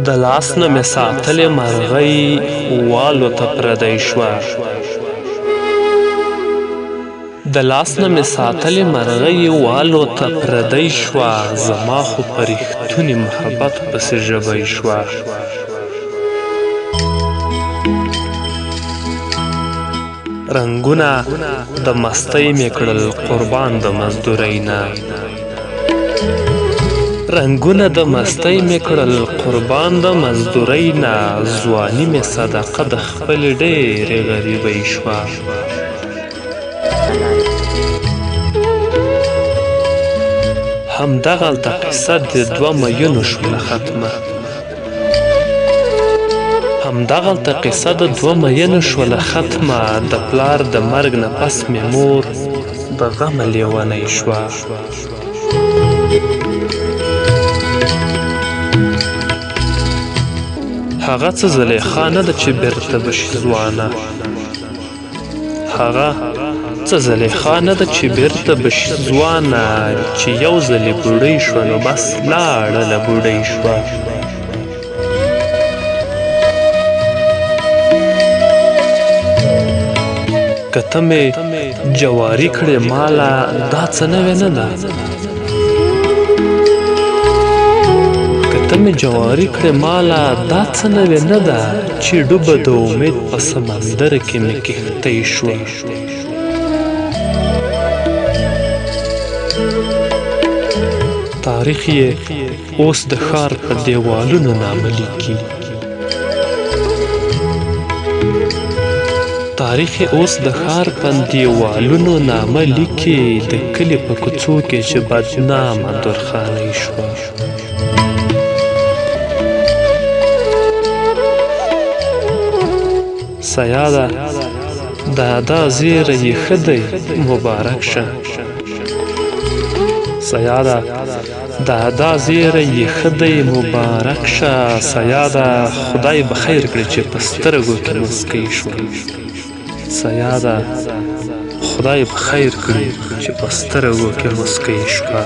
د لاس نه مې ساتلې مرغۍ والوته پردی شوه د لاس نه مې ساتلې مرغۍ والوته پردی شوه زما خو په رښتوني محبت پسې ژبۍ شوه رنګونه د مستۍ مې کړل قربان د مزدورۍ نه رنګونه د مستۍ مې کړل قربان د مزدورۍ نه ځواني مې صدقه د خپلې ډېرې غریبۍ شوه همدغلته قصه د دوه میینو شوله ختمه همدغلته قصه د دوه میینو شوله ختمه د پلار د مرګ نه پس مې مور د غمه لیونۍ شوه هغه څه زلیخا نه ده چې بیرته به شي ځوانه هغه څه زلیخا نه ده چې بیرته به شي ځوانه چې یو ځلې بوډۍ شوه نو بس لاړه له بوډۍ شوه که ته مې جواري کړې ماله دا څه نوې نه ده ته مې جواري کړې ماله دا څه نوې نه ده چې ډوبه د امید په سمندر کې مې کښتۍ شوه تاریخ یې اوس د ښار په دیوالونو نامه لیکي تاریخ یې اوس د ښار په دیوالونو نامه لیکي د کلي په کوڅو کې چې بدنامه درخانۍ شوه سیاده د ادا زیره یې ښه دی مبارک شه سیاده د ادا زیره یې ښه دی مبارک شه سیاده خدای به خیر کړي چې په سترګو کې مسکی شوه سیاده خدای به خیر کړي چې په سترګو کې مسکی شوه